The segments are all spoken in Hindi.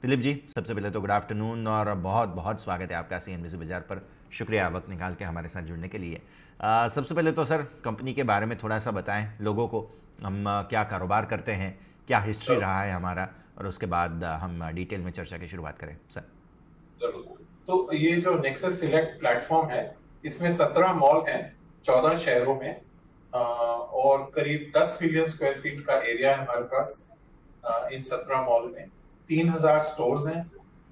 दिलीप जी, सबसे पहले तो गुड आफ्टरनून और बहुत बहुत स्वागत है आपका सीएनबीसी बाजार पर। शुक्रिया वक्त निकाल के हमारे साथ जुड़ने के लिए। सबसे पहले तो सर कंपनी के बारे में थोड़ा सा बताएं लोगों को। हम क्या कारोबार करते हैं, क्या हिस्ट्री जरूर। रहा है हमारा, और उसके बाद हम डिटेल में चर्चा की शुरुआत करें सर। जरूर। तो ये जो नेक्सस सिलेक्ट प्लेटफॉर्म है, इसमें 17 मॉल हैं 14 शहरों में। और करीब 10 मिलियन स्क्वायर फीट का एरिया है हमारे पास। इन 17 मॉल में 3000 स्टोर्स हैं,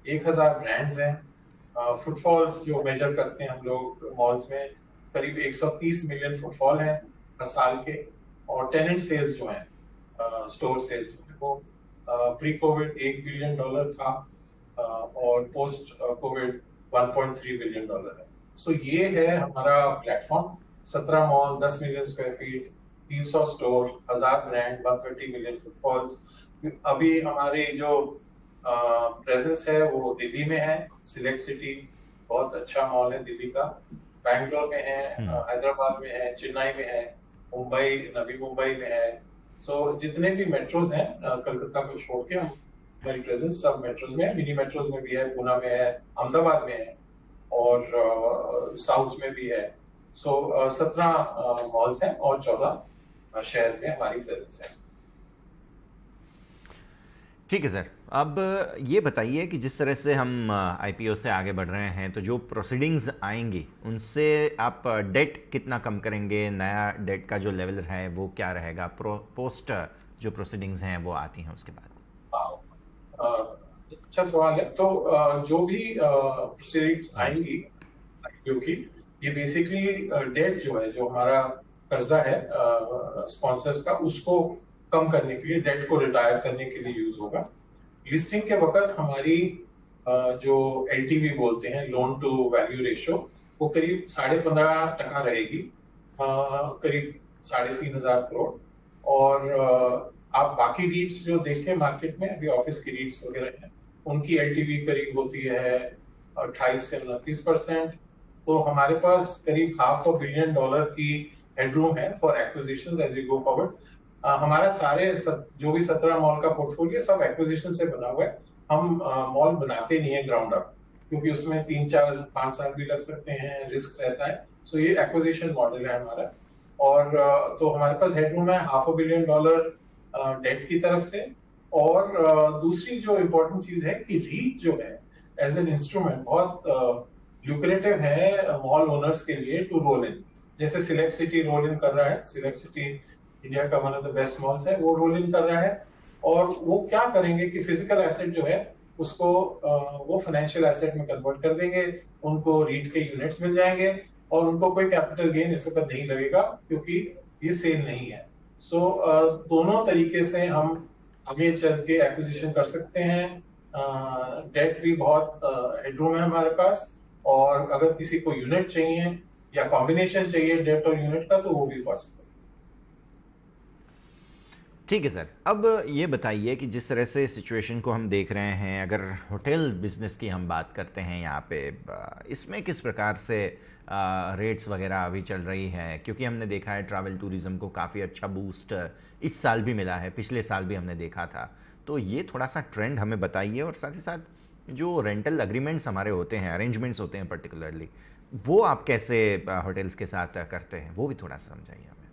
1000 ब्रांड्स हैं। फुटफॉल्स जो मेजर करते हैं हम लोग मॉल्स में, करीब 130 मिलियन फुटफॉल है हर साल के। और टेनेंट सेल्स जो है, स्टोर सेल्स, वो प्री कोविड $1 बिलियन था, और पोस्ट कोविड $1.3 बिलियन है। सो ये है हमारा platform. 17 mall, 10 million square feet, 300 store, 1000 brand, 130 million footfalls. अभी हमारे जो प्रेजेंस है वो दिल्ली में है, सिलेक्ट सिटी, बहुत अच्छा मॉल है दिल्ली का। बैंगलोर में है, हैदराबाद में है, चेन्नई में है, मुंबई, नवी मुंबई में है। सो जितने भी मेट्रोज हैं, कलकत्ता को छोड़ के, हमारी प्रेजेंस सब मेट्रोज में है। मिनी मेट्रोज में भी है, पूना में है, अहमदाबाद में है, और साउथ में भी है। सो 17 मॉल्स हैं और 14 शहर में हमारी प्रेजेंस है। ठीक है सर। अब ये बताइए कि जिस तरह से हम आईपीओ से आगे बढ़ रहे हैं, तो जो प्रोसीडिंग्स आएंगी उनसे आप डेट कितना कम करेंगे, नया डेट का जो लेवल है वो क्या रहेगा, पोस्ट जो प्रोसीडिंग्स हैं वो आती हैं उसके बाद। अच्छा सवाल है। तो जो भी प्रोसीडिंग्स हाँ जी। आएंगी क्योंकि ये बेसिकली डेट जो है, जो हमारा कर्जा है स्पॉन्सर्स का, उसको कम करने के लिए, डेट को रिटायर करने के लिए यूज होगा। लिस्टिंग के वक्त हमारी जो एलटीवी बोलते हैं, लोन टू वैल्यू रेशियो, वो करीब 15.5% रहेगी, करीब 3,500 करोड़। और आप बाकी रीट्स जो देखें मार्केट में, अभी ऑफिस की रीट्स वगैरह हैं, उनकी एलटीवी करीब होती है 28 से 29%। तो हमारे पास करीब $500 million की हेडरूम है for acquisition as we go forward. हमारा जो भी 17 मॉल का पोर्टफोलियो सब एक्विजिशन से बना हुआ है। हम मॉल बनाते नहीं है ग्राउंड अप, क्योंकि उसमें 3 4 5 साल भी लग सकते हैं, रिस्क रहता है। सो ये एक्विजिशन मॉडल है हमारा। और तो हमारे पास हेडरूम है $500 million डेट की तरफ से। और दूसरी जो इम्पोर्टेंट चीज है कि रीट जो है एज एन इंस्ट्रूमेंट बहुत ल्यूक्रेटिव है मॉल ओनर्स के लिए टू रोल इन। जैसे सिलेक्ट सिटी रोल इन कर रहा है, सिलेक्ट सिटी इंडिया का one of the best malls है, वो रोल इन कर रहा है। और वो क्या करेंगे कि फिजिकल एसेट जो है उसको वो फाइनेंशियल एसेट में कन्वर्ट कर देंगे, उनको रीट के यूनिट्स मिल जाएंगे, और उनको कोई कैपिटल गेन इस वक्त नहीं लगेगा, क्योंकि ये सेल नहीं है। सो दोनों तरीके से हम आगे चल के एक्विजिशन कर सकते हैं। डेट भी बहुत हेडरूम है हमारे पास, और अगर किसी को यूनिट चाहिए या कॉम्बिनेशन चाहिए डेट और यूनिट का, तो वो भी पॉसिबल। ठीक है सर। अब ये बताइए कि जिस तरह से सिचुएशन को हम देख रहे हैं, अगर होटल बिजनेस की हम बात करते हैं यहाँ पे, इसमें किस प्रकार से रेट्स वगैरह अभी चल रही है, क्योंकि हमने देखा है ट्रैवल टूरिज्म को काफ़ी अच्छा बूस्ट इस साल भी मिला है, पिछले साल भी हमने देखा था। तो ये थोड़ा सा ट्रेंड हमें बताइए, और साथ ही साथ जो रेंटल अग्रीमेंट्स हमारे होते हैं, अरेंजमेंट्स होते हैं पर्टिकुलरली, वो आप कैसे होटल्स के साथ करते हैं, वो भी थोड़ा सा समझाइए हमें।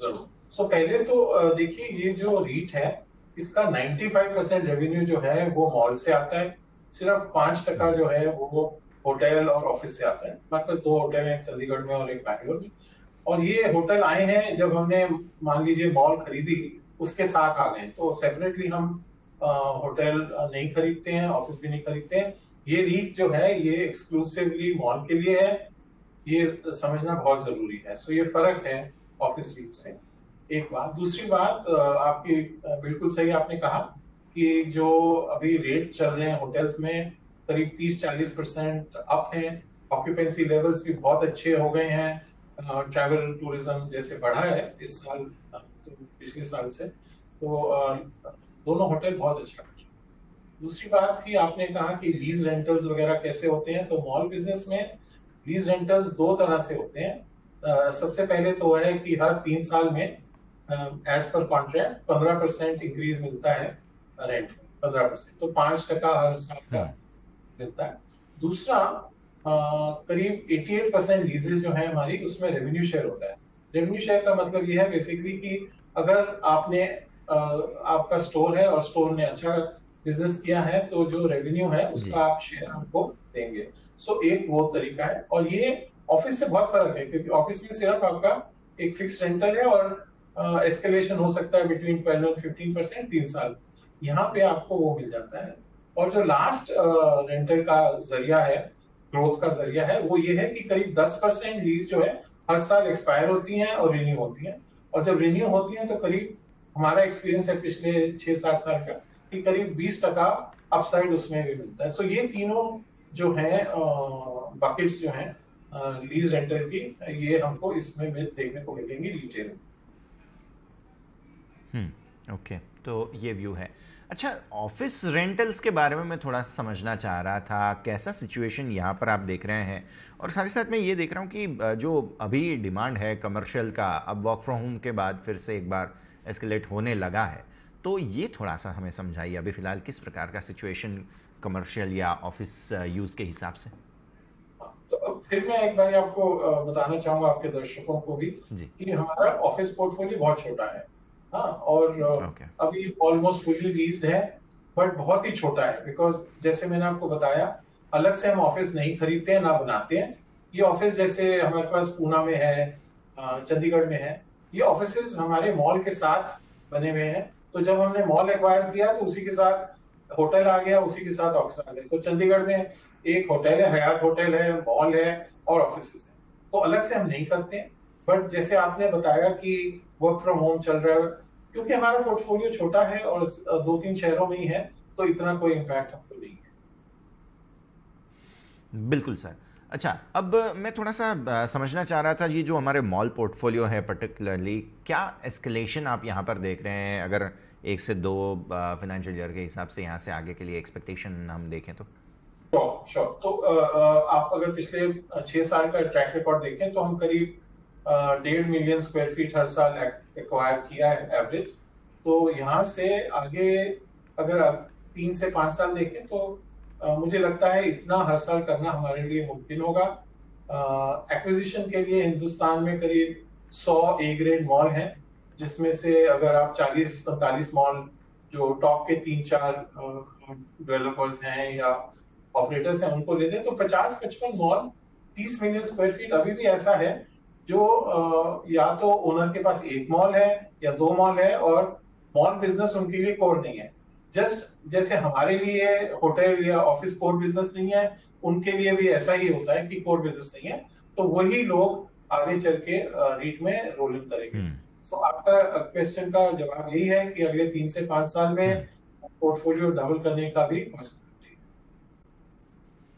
जरूर। सो पहले तो देखिए, ये जो रीच है, इसका 95% रेवेन्यू जो है वो मॉल से आता है। सिर्फ 5% जो है वो होटल और ऑफिस से आता है। हमारे पास 2 होटल हैं, एक चंडीगढ़ में और एक बैंगलोर में। और ये होटल आए हैं जब हमने, मान लीजिए, मॉल खरीदी, उसके साथ आ गए। तो सेपरेटली हम होटल नहीं खरीदते हैं, ऑफिस भी नहीं खरीदते हैं। ये रीच जो है ये एक्सक्लूसिवली मॉल के लिए है, ये समझना बहुत जरूरी है। सो ये फर्क है ऑफिस रीच से। एक बात। दूसरी बात, आपकी बिल्कुल सही आपने कहा कि जो अभी रेट चल रहे हैं होटल्स में, करीब 30-40% अप हैं। ऑक्यूपेंसी लेवल्स भी बहुत अच्छे हो गए हैं। ट्रैवल टूरिज्म जैसे बढ़ा है इस साल, तो पिछले साल से। तो दोनों होटल बहुत अच्छा है। दूसरी बात थी, आपने कहा कि लीज रेंटल्स वगैरह कैसे होते हैं। तो मॉल बिजनेस में लीज रेंटल्स 2 तरह से होते हैं। सबसे पहले तो है कि हर 3 साल में एज पर कॉन्ट्रैक्ट 15% इंक्रीज मिलता है रेंट में। 15%, तो 5% हर साल का हम्म। मिलता है। दूसरा, करीब 88% लीजेस जो है हमारी, उसमें रेवेन्यू शेयर होता है। रेवेन्यू शेयर का मतलब ये है बेसिकली कि अगर आपने आपका स्टोर है और स्टोर ने अच्छा बिजनेस किया है, तो जो रेवेन्यू है जी। उसका आप शेयर हमको देंगे। सो एक वो तरीका है, और ये ऑफिस से बहुत फर्क है, क्योंकि ऑफिस में सिर्फ आपका एक फिक्स रेंटल है और एस्केलेशन हो सकता है बिटवीन 12 और 15%, 3 साल। यहाँ पे आपको वो मिल जाता है। और जो लास्ट रेंटल का जरिया है, ग्रोथ का जरिया है, वो ये है कि करीब 10% लीज जो है हर साल एक्सपायर होती हैं और रिन्यू होती हैं। और जब रिन्यू होती हैं तो करीब, हमारा एक्सपीरियंस है पिछले 6-7 साल का, कि करीब 20% अपसाइड उसमें भी मिलता है। सो ये तीनों जो है बकेट्स जो हैं लीज रेंटल की, ये हमको इसमें देखने को मिलेंगी रीटेल। ओके, तो ये व्यू है। अच्छा, ऑफिस रेंटल्स के बारे में मैं थोड़ा सा समझना चाह रहा था, कैसा सिचुएशन यहाँ पर आप देख रहे हैं? और साथ ही साथ मैं ये देख रहा हूँ कि जो अभी डिमांड है कमर्शियल का, अब वर्क फ्रॉम होम के बाद फिर से एक बार एस्केलेट होने लगा है, तो ये थोड़ा सा हमें समझाइए अभी फ़िलहाल किस प्रकार का सिचुएशन कमर्शियल या ऑफिस यूज़ के हिसाब से। तो अब फिर मैं एक बार आपको बताना चाहूंगा, आपके दर्शकों को भी, जी। कि हमारा ऑफिस पोर्टफोलियो बहुत छोटा है। हाँ, और ओके। अभी ऑलमोस्ट फुली लीज्ड है, बट बहुत ही छोटा है, बिकॉज जैसे मैंने आपको बताया, अलग से हम ऑफिस नहीं खरीदते हैं ना बनाते हैं। ये ऑफिस जैसे हमारे पास पूना में है, चंडीगढ़ में है, ये ऑफिसेज हमारे मॉल के साथ बने हुए हैं। तो जब हमने मॉल एक्वायर किया तो उसी के साथ होटल आ गया, उसी के साथ ऑफिस आ गया। तो चंडीगढ़ में एक होटल है, हयात होटल है, मॉल है और ऑफिस है। तो अलग से हम नहीं करते हैं। बट जैसे आपने बताया कि वर्क फ्रॉम होम चल रहा है, क्योंकि हमारा पोर्टफोलियो छोटा है और 2-3 शहरों में ही है, तो इतना कोई इम्पैक्ट हमको नहीं है। बिल्कुल सर। अच्छा, अब मैं थोड़ा सा समझना चाह रहा था, ये जो हमारे मॉल पोर्टफोलियो है पर्टिकुलरली, क्या एस्केलेशन आप यहाँ पर देख रहे हैं? अगर 1 से 2 फाइनेंशियल ईयर के हिसाब से यहाँ से आगे के लिए एक्सपेक्टेशन हम देखें तो? Sure sure. तो आप अगर पिछले 6 साल का ट्रैक रिकॉर्ड देखें, तो हम करीब 1.5 मिलियन स्क्वायर फीट हर साल एक्वायर किया है एवरेज। तो यहाँ से आगे अगर आप 3 से 5 साल देखें, तो मुझे लगता है इतना हर साल करना हमारे लिए मुमकिन होगा। एक्विजिशन के लिए हिंदुस्तान में करीब 100 ए ग्रेड मॉल हैं, जिसमें से अगर आप 40-45 मॉल जो टॉप के 3-4 डेवलपर्स हैं या ऑपरेटर्स हैं उनको लेते हैं, तो 50-55 मॉल 30 मिलियन स्क्वायर फीट अभी भी ऐसा है जो या तो ओनर के पास एक मॉल है या 2 मॉल है, और मॉल बिजनेस उनके लिए कोर नहीं है। जस्ट जैसे हमारे लिए होटल या ऑफिस कोर बिजनेस नहीं है, उनके लिए भी ऐसा ही होता है कि कोर बिजनेस नहीं है। तो वही लोग आगे चल के रीट में रोल इन करेंगे। तो आपका क्वेश्चन का जवाब यही है कि अगले 3 से 5 साल में पोर्टफोलियो डबल करने का भी